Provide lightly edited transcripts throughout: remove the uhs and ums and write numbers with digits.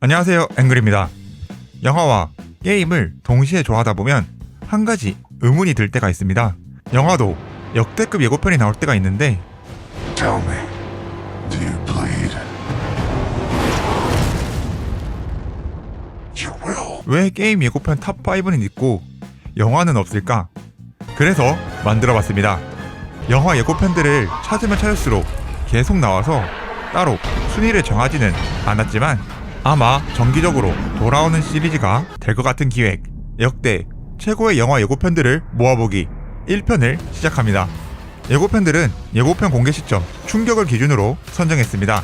안녕하세요, 앵글입니다. 영화와 게임을 동시에 좋아하다 보면 한 가지 의문이 들 때가 있습니다. 영화도 역대급 예고편이 나올 때가 있는데 Tell me, do you bleed? You will. 왜 게임 예고편 탑5는 있고 영화는 없을까? 그래서 만들어봤습니다. 영화 예고편들을 찾으면 찾을수록 계속 나와서 따로 순위를 정하지는 않았지만 아마 정기적으로 돌아오는 시리즈가 될 것 같은 기획, 역대 최고의 영화 예고편들을 모아보기 1편을 시작합니다. 예고편들은 예고편 공개 시점 충격을 기준으로 선정했습니다.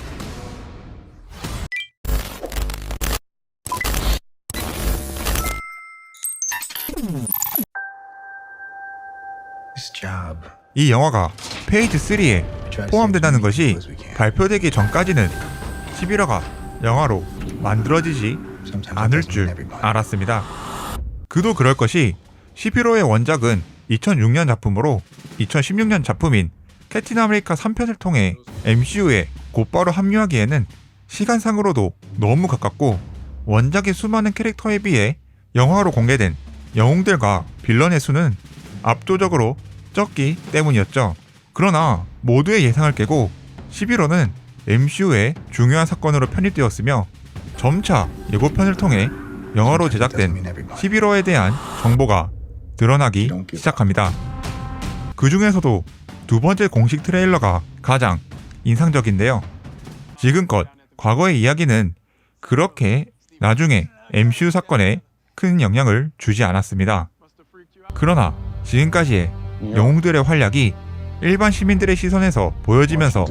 이 영화가 페이지 3에 포함된다는 것이 발표되기 전까지는 11화가 영화로 만들어지지 않을 줄 알았습니다. 그도 그럴 것이 11호의 원작은 2006년 작품으로 2016년 작품인 캡틴 아메리카 3편을 통해 MCU에 곧바로 합류하기에는 시간상으로도 너무 가깝고 원작의 수많은 캐릭터에 비해 영화로 공개된 영웅들과 빌런의 수는 압도적으로 적기 때문이었죠. 그러나 모두의 예상을 깨고 11호는 MCU의 중요한 사건으로 편입되었으며 점차 예고편을 통해 영화로 제작된 11호에 대한 정보가 드러나기 시작합니다. 그 중에서도 두 번째 공식 트레일러가 가장 인상적인데요. 지금껏 과거의 이야기는 그렇게 나중에 MCU 사건에 큰 영향을 주지 않았습니다. 그러나 지금까지의 영웅들의 활약이 일반 시민들의 시선에서 보여지면서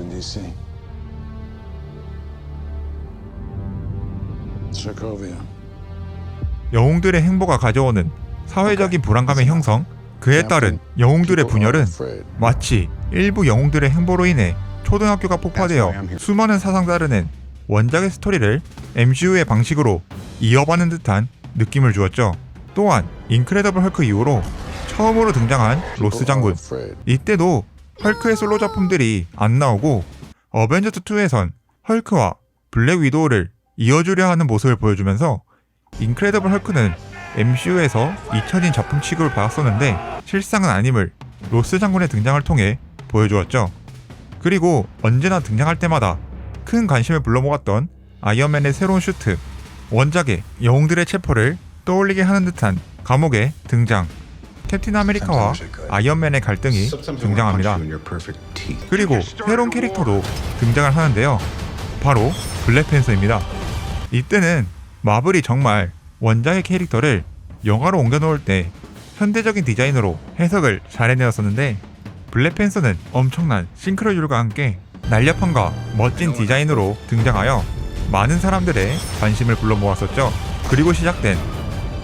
영웅들의 행보가 가져오는 사회적인 불안감의 형성, 그에 따른 영웅들의 분열은 마치 일부 영웅들의 행보로 인해 초등학교가 폭파되어 수많은 사상자를 낸 원작의 스토리를 MCU의 방식으로 이어받는 듯한 느낌을 주었죠. 또한 인크레더블 헐크 이후로 처음으로 등장한 로스 장군, 이때도 헐크의 솔로 작품들이 안 나오고 어벤져스2에선 헐크와 블랙 위도우를 이어주려 하는 모습을 보여주면서 인크레더블 헐크는 MCU에서 잊혀진 작품 취급을 받았었는데 실상은 아님을 로스 장군의 등장을 통해 보여주었죠. 그리고 언제나 등장할 때마다 큰 관심을 불러모았던 아이언맨의 새로운 슈트, 원작의 영웅들의 체포를 떠올리게 하는 듯한 감옥의 등장, 캡틴 아메리카와 아이언맨의 갈등이 등장합니다. 그리고 새로운 캐릭터도 등장을 하는데요. 바로 블랙팬서입니다. 이때는 마블이 정말 원작의 캐릭터를 영화로 옮겨놓을 때 현대적인 디자인으로 해석을 잘 해내었었는데 블랙팬서는 엄청난 싱크로율과 함께 날렵함과 멋진 디자인으로 등장하여 많은 사람들의 관심을 불러 모았었죠. 그리고 시작된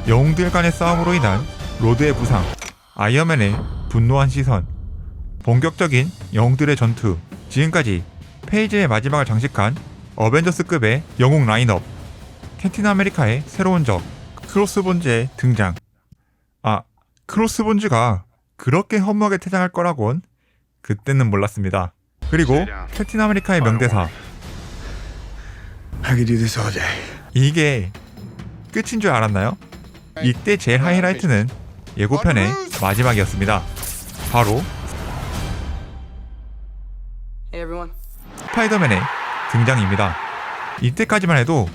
영웅들 간의 싸움으로 인한 로드의 부상, 아이언맨의 분노한 시선, 본격적인 영웅들의 전투, 지금까지 페이지의 마지막을 장식한 어벤져스급의 영웅 라인업, 캡틴 아메리카의 새로운 적, 크로스본즈의 등장. 크로스본즈가 그렇게 허무하게 퇴장할 거라곤 그때는 몰랐습니다. 그리고 캡틴 아메리카의 명대사, 이게 끝인 줄 알았나요? 이때 제일 하이라이트는 예고편의 마지막이었습니다. 바로 스파이더맨의 등장입니다. 이때까지만 해도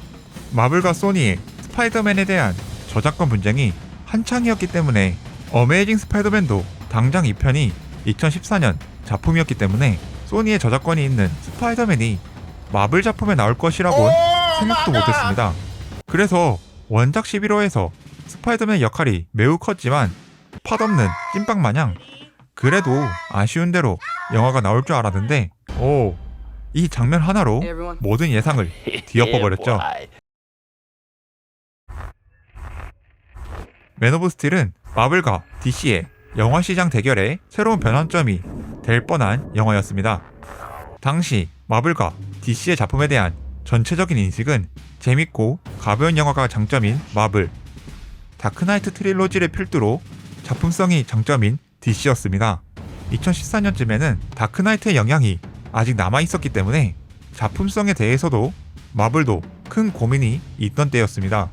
마블과 소니의 스파이더맨에 대한 저작권 분쟁이 한창이었기 때문에 어메이징 스파이더맨도 당장 2편이 2014년 작품이었기 때문에 소니의 저작권이 있는 스파이더맨이 마블 작품에 나올 것이라고는 생각도 못했습니다. 그래서 원작 11호에서 스파이더맨 역할이 매우 컸지만 팥없는 찐빵마냥 그래도 아쉬운 대로 영화가 나올 줄 알았는데 이 장면 하나로 모든 예상을 뒤엎어버렸죠. 맨 오브 스틸은 마블과 DC의 영화 시장 대결의 새로운 변환점이 될 뻔한 영화였습니다. 당시 마블과 DC의 작품에 대한 전체적인 인식은 재밌고 가벼운 영화가 장점인 마블, 다크나이트 트릴로지를 필두로 작품성이 장점인 DC였습니다. 2014년쯤에는 다크나이트의 영향이 아직 남아있었기 때문에 작품성에 대해서도 마블도 큰 고민이 있던 때였습니다.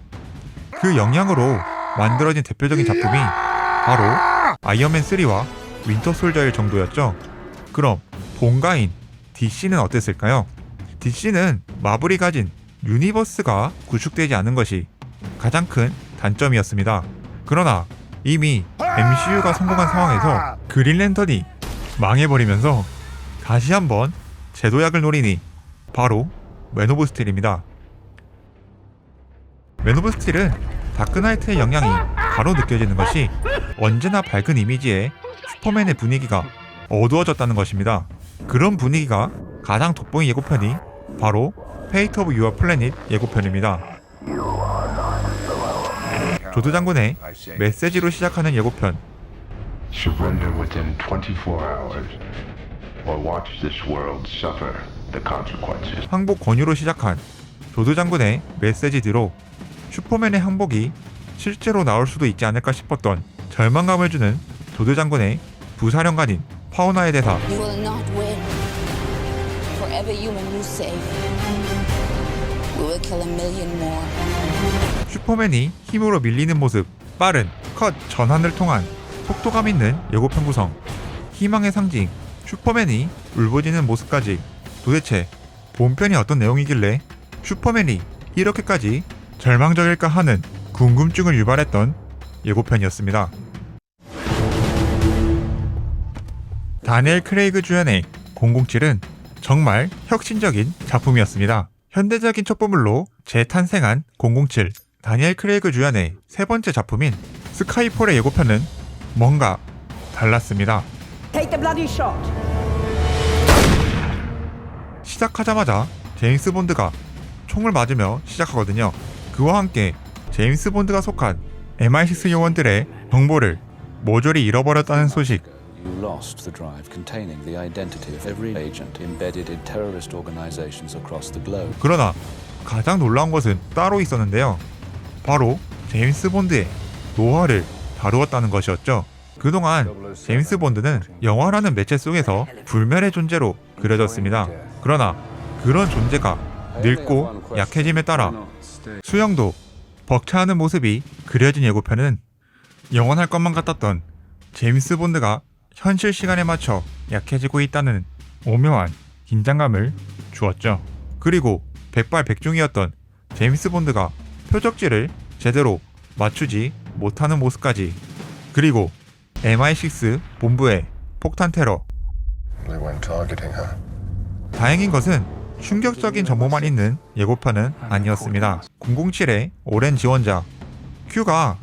그 영향으로 만들어진 대표적인 작품이 바로 아이언맨 3와 윈터 솔저일 정도였죠. 그럼 본가인 DC는 어땠을까요? DC는 마블이 가진 유니버스가 구축되지 않은 것이 가장 큰 단점이었습니다. 그러나 이미 MCU가 성공한 상황에서 그린랜턴이 망해버리면서 다시 한번 제도약을 노리니 바로 맨 오브 스틸입니다. 맨 오브 스틸은 다크나이트의 영향이 바로 느껴지는 것이 언제나 밝은 이미지의 슈퍼맨의 분위기가 어두워졌다는 것입니다. 그런 분위기가 가장 돋보인 예고편이 바로 페이트 오브 유어 플래닛 예고편입니다. 조드 장군의 메시지로 시작하는 예고편. Surrender within 24 hours, or watch this world suffer the consequences. 항복 권유로 시작한 조드 장군의 메시지 뒤로 슈퍼맨의 항복이 실제로 나올 수도 있지 않을까 싶었던 절망감을 주는 조드 장군의 부사령관인 파우나의 대사. You will not win. For every human you save, we will kill 1,000,000 more. 슈퍼맨이 힘으로 밀리는 모습, 빠른 컷 전환을 통한 속도감 있는 예고편 구성, 희망의 상징 슈퍼맨이 울부짖는 모습까지 도대체 본편이 어떤 내용이길래 슈퍼맨이 이렇게까지 절망적일까 하는 궁금증을 유발했던 예고편이었습니다. 다니엘 크레이그 주연의 007은 정말 혁신적인 작품이었습니다. 현대적인 첩보물로 재탄생한 007, 다니엘 크레이그 주연의 세 번째 작품인 스카이폴의 예고편은 뭔가 달랐습니다. Take the bloody shot. 시작하자마자 제임스 본드가 총을 맞으며 시작하거든요. 그와 함께 제임스 본드가 속한 MI6 요원들의 정보를 모조리 잃어버렸다는 소식. You lost the drive containing the identity of every agent embedded in terrorist organizations across the globe. 그러나 가장 놀라운 것은 따로 있었는데요. 바로 제임스 본드의 노화를 다루었다는 것이었죠. 그동안 제임스 본드는 영화라는 매체 속에서 불멸의 존재로 그려졌습니다. 그러나 그런 존재가 늙고 약해짐에 따라 수영도 벅차하는 모습이 그려진 예고편은 영원할 것만 같았던 제임스 본드가 현실 시간에 맞춰 약해지고 있다는 오묘한 긴장감을 주었죠. 그리고 백발백중이었던 제임스 본드가 표적지를 제대로 맞추지 못하는 모습까지. 그리고 MI6 본부의 폭탄 테러. 다행인 것은 충격적인 정보만 있는 예고편은 아니었습니다. 007의 오랜 지원자 Q가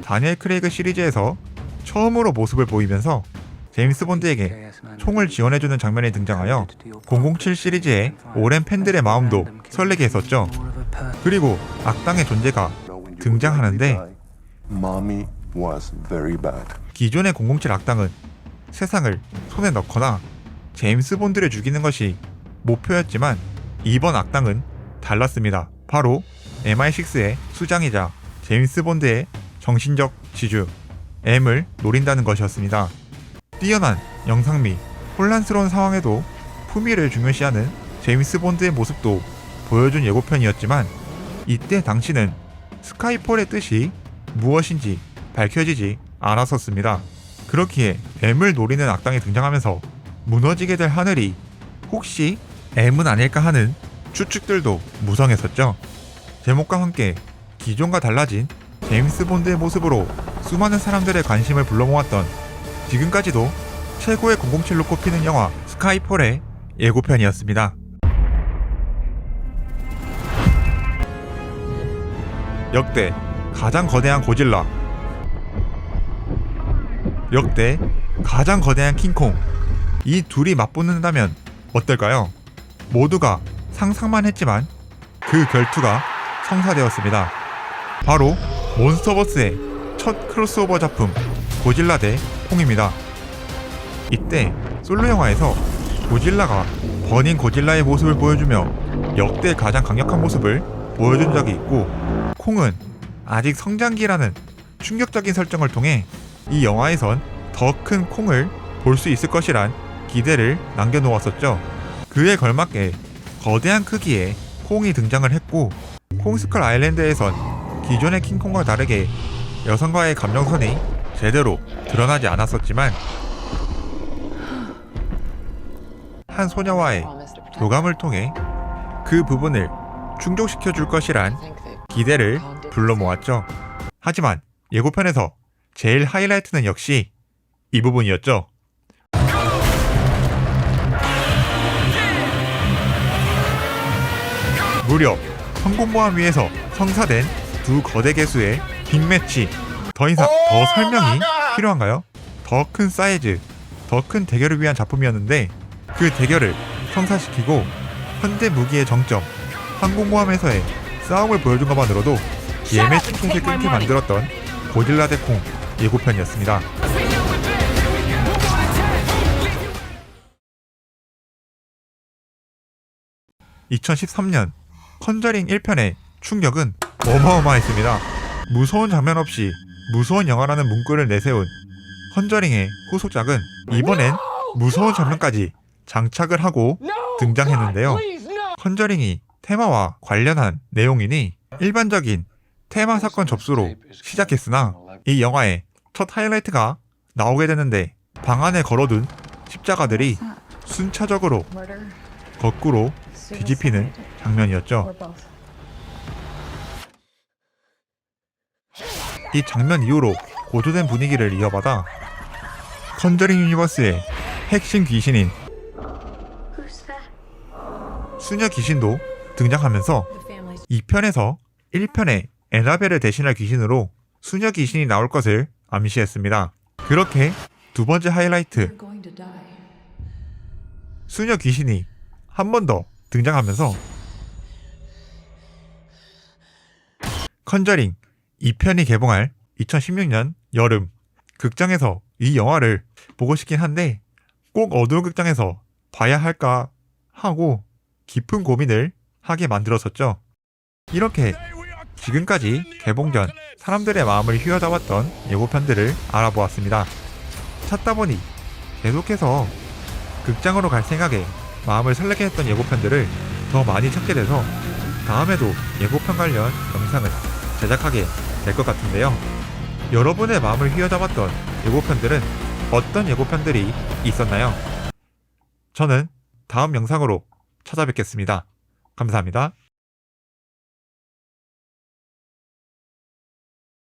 다니엘 크레이그 시리즈에서 처음으로 모습을 보이면서 제임스 본드에게 총을 지원해주는 장면이 등장하여 007 시리즈의 오랜 팬들의 마음도 설레게 했었죠. 그리고 악당의 존재가 등장하는데 기존의 007 악당은 세상을 손에 넣거나 제임스 본드를 죽이는 것이 목표였지만 이번 악당은 달랐습니다. 바로 MI6의 수장이자 제임스 본드의 정신적 지주 M을 노린다는 것이었습니다. 뛰어난 영상미, 혼란스러운 상황에도 품위를 중요시하는 제임스 본드의 모습도 보여준 예고편이었지만 이때 당시는 스카이폴의 뜻이 무엇인지 밝혀지지 않았었습니다. 그렇기에 M을 노리는 악당이 등장하면서 무너지게 될 하늘이 혹시 M은 아닐까 하는 추측들도 무성했었죠. 제목과 함께 기존과 달라진 제임스 본드의 모습으로 수많은 사람들의 관심을 불러모았던 지금까지도 최고의 007로 꼽히는 영화 스카이폴의 예고편이었습니다. 역대 가장 거대한 고질라, 역대 가장 거대한 킹콩, 이 둘이 맞붙는다면 어떨까요? 모두가 상상만 했지만 그 결투가 성사되었습니다. 바로 몬스터버스의 첫 크로스오버 작품 고질라 대 콩입니다. 이때 솔로 영화에서 고질라가 버닌 고질라의 모습을 보여주며 역대 가장 강력한 모습을 보여준 적이 있고, 콩은 아직 성장기라는 충격적인 설정을 통해 이 영화에선 더 큰 콩을 볼 수 있을 것이란 기대를 남겨놓았었죠. 그에 걸맞게 거대한 크기의 콩이 등장을 했고, 콩스컬 아일랜드에선 기존의 킹콩과 다르게 여성과의 감정선이 제대로 드러나지 않았었지만 한 소녀와의 교감을 통해 그 부분을 충족시켜 줄 것이란 기대를 불러 모았죠. 하지만 예고편에서 제일 하이라이트는 역시 이 부분이었죠. 무려 항공모함 위에서 성사된 두 거대 개수의 빅매치. 더 이상 더 설명이 필요한가요? 더 큰 사이즈, 더 큰 대결을 위한 작품이었는데 그 대결을 성사시키고 현대 무기의 정점, 항공모함에서의 싸움을 보여준 것만으로도 예매 티켓을 끊게 만들었던 고질라 대 콩 예고편이었습니다. (2013년) 컨저링 1편의 충격은 어마어마했습니다. 무서운 장면 없이 무서운 영화라는 문구를 내세운 컨저링의 후속작은 이번엔 무서운 장면까지 장착을 하고 등장했는데요. 컨저링이 테마와 관련한 내용이니 일반적인 테마 사건 접수로 시작했으나 이 영화의 첫 하이라이트가 나오게 되는데 방 안에 걸어둔 십자가들이 순차적으로 거꾸로 뒤집히는 장면이었죠. 이 장면 이후로 고조된 분위기를 이어받아 컨저링 유니버스의 핵심 귀신인 수녀 귀신도 등장하면서 2편에서 1편의 에나벨을 대신할 귀신으로 수녀 귀신이 나올 것을 암시했습니다. 그렇게 두 번째 하이라이트, 수녀 귀신이 한 번 더 등장하면서 컨저링 2편이 개봉할 2016년 여름 극장에서 이 영화를 보고 싶긴 한데 꼭 어두운 극장에서 봐야 할까 하고 깊은 고민을 하게 만들었었죠. 이렇게 지금까지 개봉 전 사람들의 마음을 휘어잡았던 예고편들을 알아보았습니다. 찾다 보니 계속해서 극장으로 갈 생각에 마음을 설레게 했던 예고편들을 더 많이 찾게 돼서 다음에도 예고편 관련 영상을 제작하게 될 것 같은데요. 여러분의 마음을 휘어잡았던 예고편들은 어떤 예고편들이 있었나요? 저는 다음 영상으로 찾아뵙겠습니다. 감사합니다.